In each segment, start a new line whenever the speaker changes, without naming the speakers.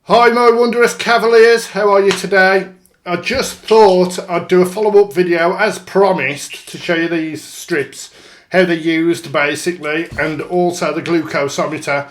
Hi my wondrous Cavaliers, how are you today? I just thought I'd do a follow-up video as promised to show you these strips, how they're used basically, and also the glucometer,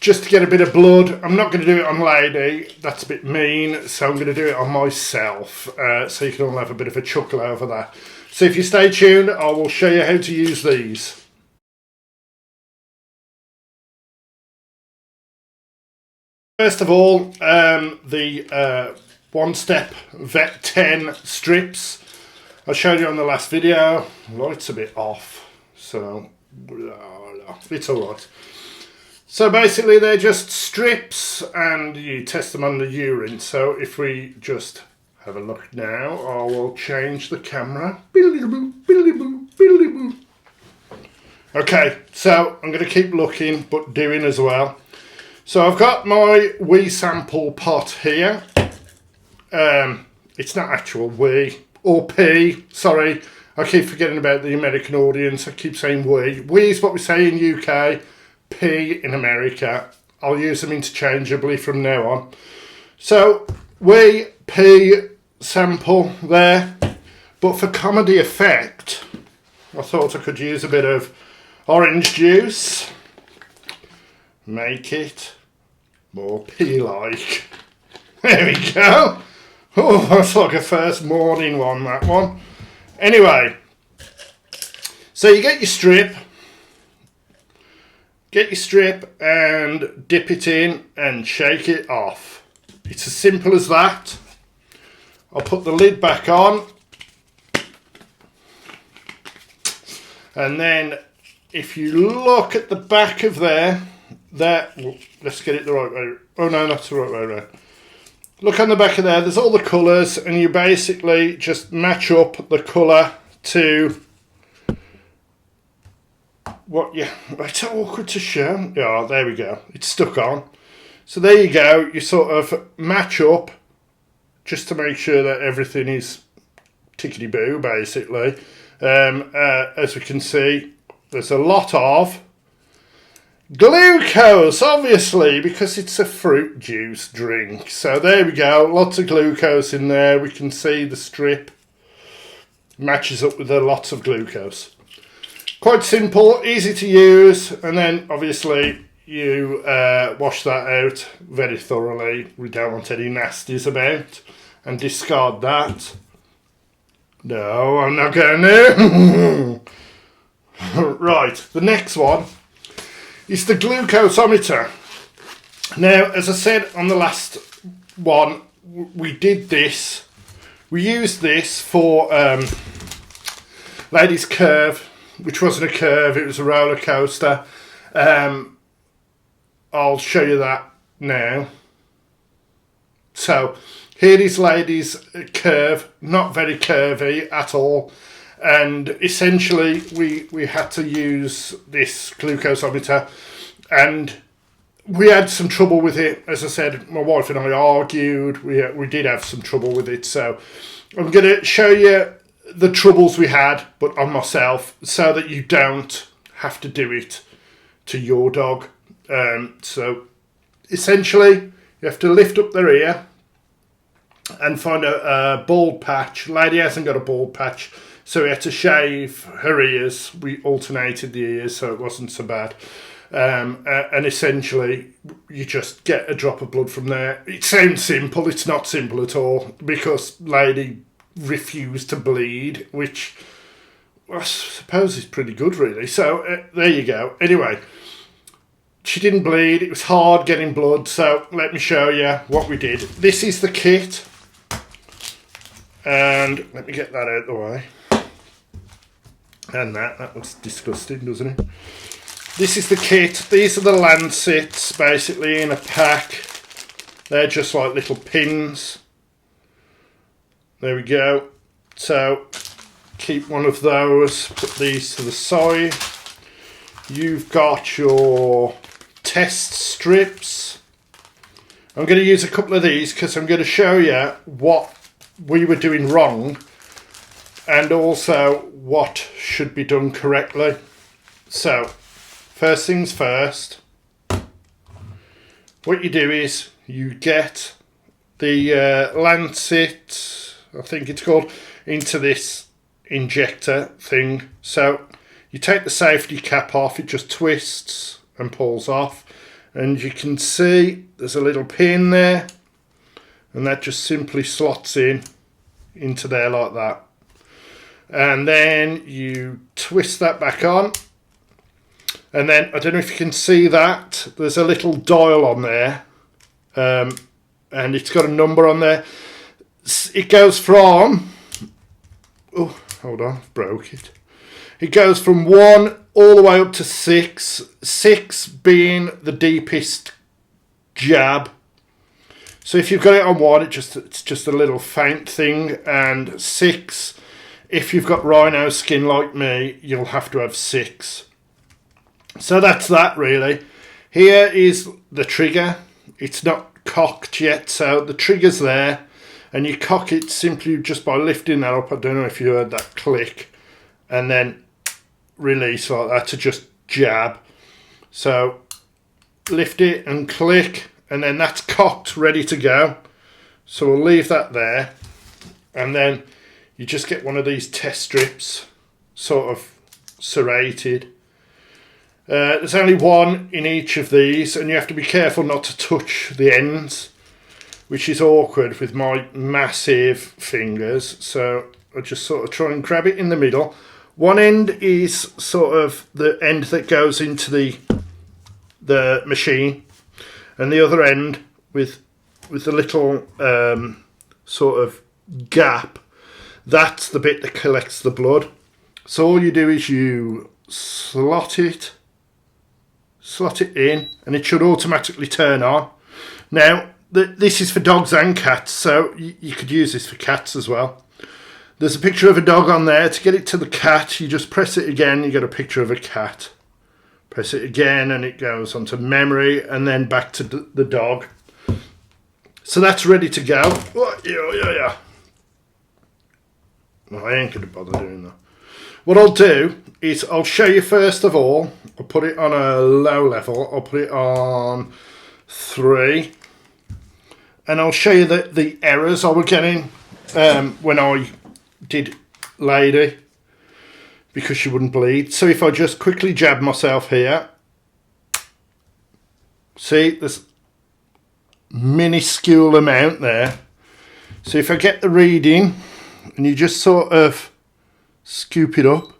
just to get a bit of blood. I'm not going to do it on Lady, that's a bit mean, so I'm going to do it on myself, so you can all have a bit of a chuckle over that. So if you stay tuned, I will show you how to use these. First of all, the OneStep Vet 10 strips. I showed you on the last video. Light's a bit off, so it's alright. So basically they're just strips and you test them on the urine. So if we just have a look now, I will change the camera. Okay, so I'm going to keep looking but doing as well. So I've got my wee sample pot here. It's not actual wee or pee. Sorry, I keep forgetting about the American audience. I keep saying wee. Wee is what we say in UK, pee in America. I'll use them interchangeably from now on. So wee, pee sample there. But for comedy effect, I thought I could use a bit of orange juice. Make it more pea-like. There we go. Oh, that's like a first morning one, that one. Anyway, so you get your strip. Get your strip and dip it in and shake it off. It's as simple as that. I'll put the lid back on. And then if you look at the back of there, let's get it the right way. Oh no, that's the right way around. Look on the back of there, there's all the colours, and you basically just match up the colour to what you... It's awkward to show. Yeah, there we go. It's stuck on. So there you go. You sort of match up just to make sure that everything is tickety-boo, basically. As we can see, there's a lot of glucose, obviously, because it's a fruit juice drink. So there we go, lots of glucose in there. We can see the strip matches up with the lots of glucose. Quite simple, easy to use, and then obviously you wash that out very thoroughly. We don't want any nasties about, and discard that. No, I'm not going to. Right, the next one is the glucometer. Now, as I said on the last one, we did this. We used this for Lady's Curve, which wasn't a curve, it was a roller coaster. I'll show you that now. So, here is Lady's Curve, not very curvy at all. And essentially we had to use this glucometer, and we had some trouble with it. As I said, my wife and I argued. We did have some trouble with it, so I'm going to show you the troubles we had, but on myself, so that you don't have to do it to your dog. So essentially you have to lift up their ear and find a bald patch. Lady hasn't got a bald patch, so we had to shave her ears. We alternated the ears so it wasn't so bad. And essentially, you just get a drop of blood from there. It sounds simple. It's not simple at all, because Lady refused to bleed, which I suppose is pretty good, really. So there you go. Anyway, she didn't bleed. It was hard getting blood, so let me show you what we did. This is the kit. And let me get that out of the way. And that looks disgusting, doesn't it? This is the kit. These are the lancets, basically in a pack. They're just like little pins. There we go. So keep one of those, put these to the side. You've got your test strips. I'm going to use a couple of these because I'm going to show you what we were doing wrong, and also what should be done correctly. So, first things first, what you do is you get the lancet, I think it's called, into this injector thing. So you take the safety cap off, it just twists and pulls off, and you can see there's a little pin there, and that just simply slots into there like that. And then you twist that back on, and then I don't know if you can see that there's a little dial on there, and it's got a number on there. It goes from, oh hold on, I've broke it. It goes from 1 all the way up to 6. 6 being the deepest jab. So if you've got it on 1, it's just a little faint thing, and 6, if you've got rhino skin like me, you'll have to have 6. So that's that really. Here is the trigger. It's not cocked yet, so the trigger's there, and you cock it simply just by lifting that up. I don't know if you heard that click, and then release like that to just jab. So lift it and click, and then that's cocked, ready to go. So we'll leave that there, and then you just get one of these test strips, sort of serrated. There's only one in each of these, and you have to be careful not to touch the ends, which is awkward with my massive fingers. So I just sort of try and grab it in the middle. One end is sort of the end that goes into the machine, and the other end with the little sort of gap, that's the bit that collects the blood. So all you do is you slot it in, and it should automatically turn on. Now this is for dogs and cats, so you could use this for cats as well. There's a picture of a dog on there. To get it to the cat, you just press it again, you get a picture of a cat. Press it again and it goes onto memory, and then back to the dog. So that's ready to go. Oh, yeah. Well, I ain't going to bother doing that. What I'll do is I'll show you first of all. I'll put it on a low level. I'll put it on 3. And I'll show you the errors I was getting when I did Lady, because she wouldn't bleed. So if I just quickly jab myself here, see there's minuscule amount there. So if I get the reading and you just sort of scoop it up,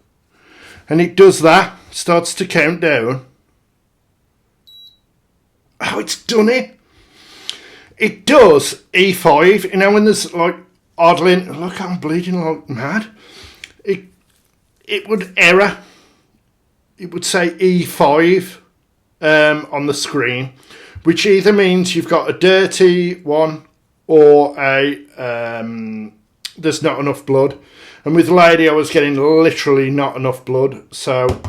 and it does that, starts to count down. Oh, it's done it. It does E5, you know, when there's like oddly, look, I'm bleeding like mad. It would error. It would say E5 on the screen, which either means you've got a dirty one or a there's not enough blood. And with Lady, I was getting literally not enough blood, so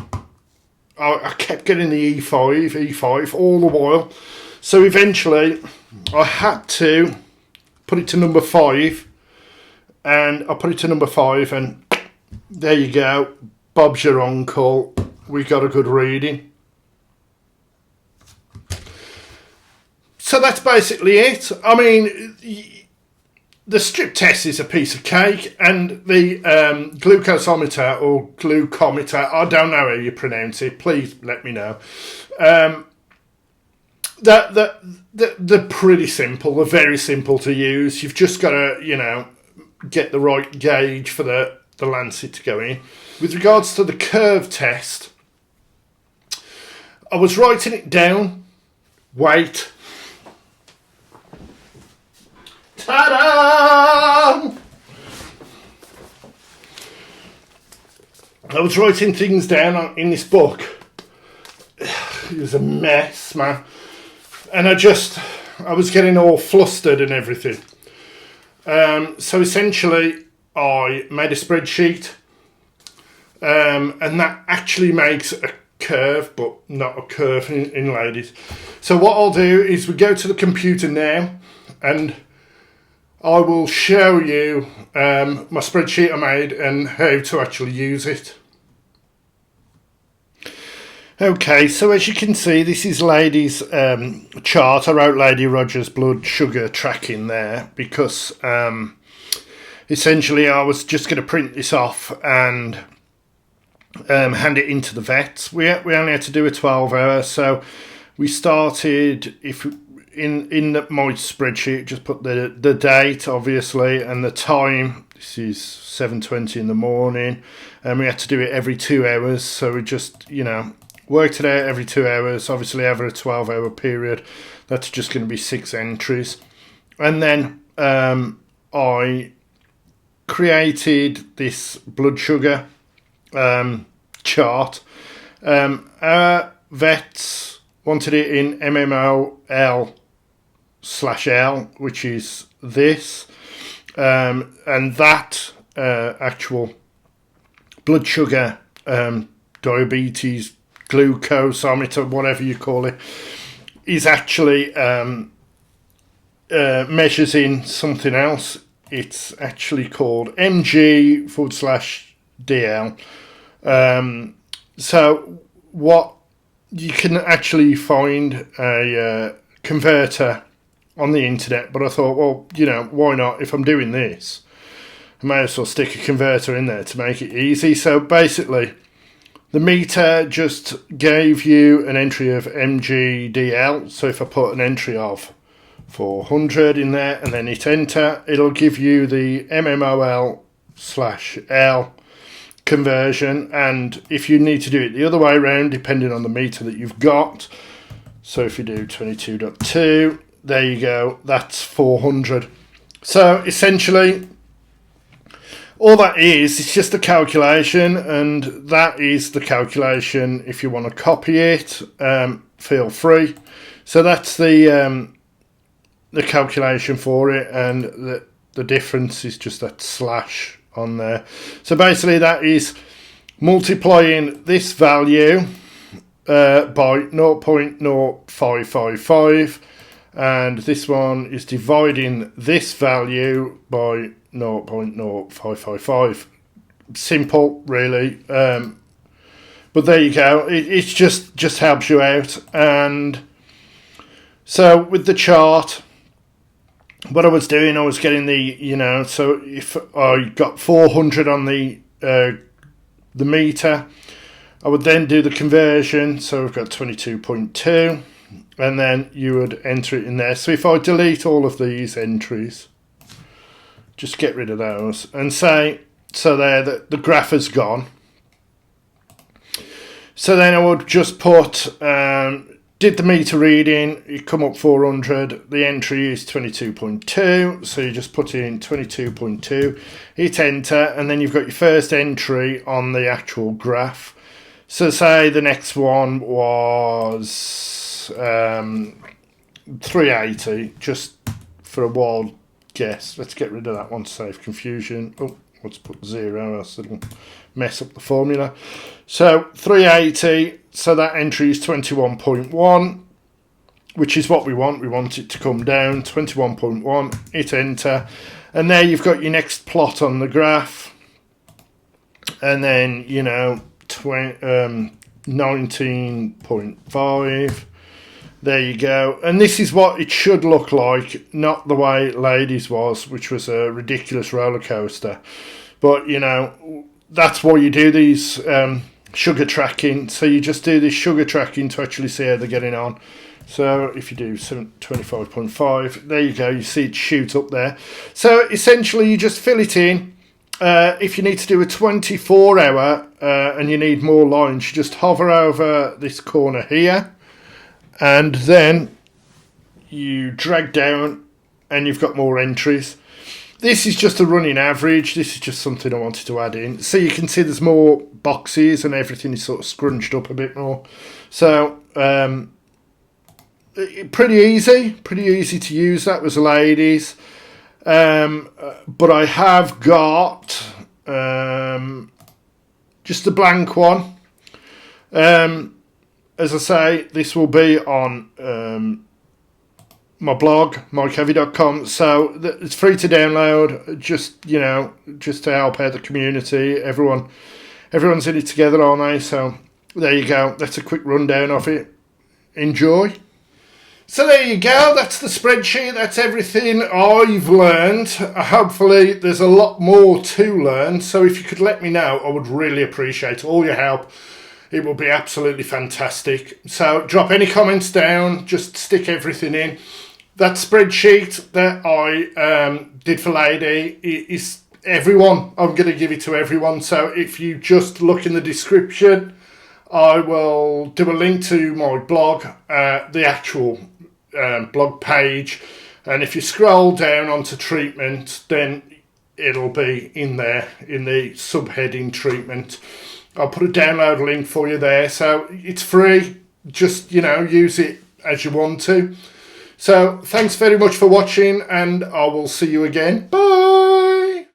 I kept getting the E5 all the while. So eventually, I had to put it to number 5, and I put it to number 5, and there you go. Bob's your uncle. We got a good reading. So that's basically it. I mean, the strip test is a piece of cake, and the glucosometer or glucometer, I don't know how you pronounce it. Please let me know. They're pretty simple. They're very simple to use. You've just got to, you know, get the right gauge for the lancet to go in. With regards to the curve test, I was writing it down. Wait. Ta-da! I was writing things down in this book. It was a mess, man. And I was getting all flustered and everything. So essentially, I made a spreadsheet, and that actually makes a curve, but not a curve in Ladies. So what I'll do is we go to the computer now, and I will show you my spreadsheet I made and how to actually use it. Okay, so as you can see, this is Lady's chart. I wrote Lady Rogers blood sugar tracking there because essentially I was just going to print this off and hand it into the vet. We only had to do a 12-hour, so we started, if in my spreadsheet, just put the date, obviously, and the time. This is 7:20 in the morning, and we had to do it every 2 hours, so we just, worked it out every 2 hours. Obviously, over a 12-hour period, that's just going to be 6 entries. And then I created this blood sugar chart. Our vets wanted it in mmol/L, which is this, and that actual blood sugar diabetes glucometer, whatever you call it, is actually measures in something else. It's actually called mg/dl. So what you can actually find a converter on the internet, but I thought, well, why not? If I'm doing this, I may as well stick a converter in there to make it easy. So basically, the meter just gave you an entry of mg/dl. So if I put an entry of 400 in there and then hit enter, it'll give you the mmol/L conversion. And if you need to do it the other way around, depending on the meter that you've got, so if you do 22.2, there you go, that's 400. So essentially, all that is, it's just a calculation, and that is the calculation. If you want to copy it, feel free. So that's the calculation for it, and the difference is just that slash on there. So basically that is multiplying this value by 0.0555, and this one is dividing this value by 0.0555. Simple, really, but there you go. It just helps you out. And so with the chart, what I was doing, I was getting the, so if I got 400 on the meter, I would then do the conversion. So we've got 22.2, and then you would enter it in there. So if I delete all of these entries, just get rid of those, and say, so there, the graph has gone. So then I would just put, did the meter reading, you come up 400, the entry is 22.2, so you just put in 22.2, hit enter, and then you've got your first entry on the actual graph. So say the next one was 380, just for a wild guess. Let's get rid of that one to save confusion. Oh, let's put 0, else it'll mess up the formula. So 380, so that entry is 21.1, which is what we want. We want it to come down, 21.1, hit enter, and there you've got your next plot on the graph, and then 19.5, there you go. And this is what it should look like, not the way Ladies was, which was a ridiculous roller coaster. But that's why you do these sugar tracking. So you just do this sugar tracking to actually see how they're getting on. So if you do 25.5, there you go, you see it shoot up there. So essentially you just fill it in. If you need to do a 24-hour and you need more lines, you just hover over this corner here, and then you drag down and you've got more entries. This is just a running average. This is just something I wanted to add in. So you can see there's more boxes and everything is sort of scrunched up a bit more. So pretty easy to use. That was Ladies. But I have got just a blank one. As I say, this will be on my blog, mycavy.com, so it's free to download, just to help out the community. Everyone's in it together, aren't they? So there you go. That's a quick rundown of it. Enjoy. So there you go, that's the spreadsheet, that's everything I've learned. Hopefully there's a lot more to learn, so if you could let me know, I would really appreciate all your help. It would be absolutely fantastic. So drop any comments down, just stick everything in. That spreadsheet that I did for Lady is everyone. I'm going to give it to everyone, so if you just look in the description, I will do a link to my blog, the actual blog page, and if you scroll down onto treatment, then it'll be in there in the subheading treatment. I'll put a download link for you there, so it's free. Just, use it as you want to. So thanks very much for watching, and I will see you again. Bye.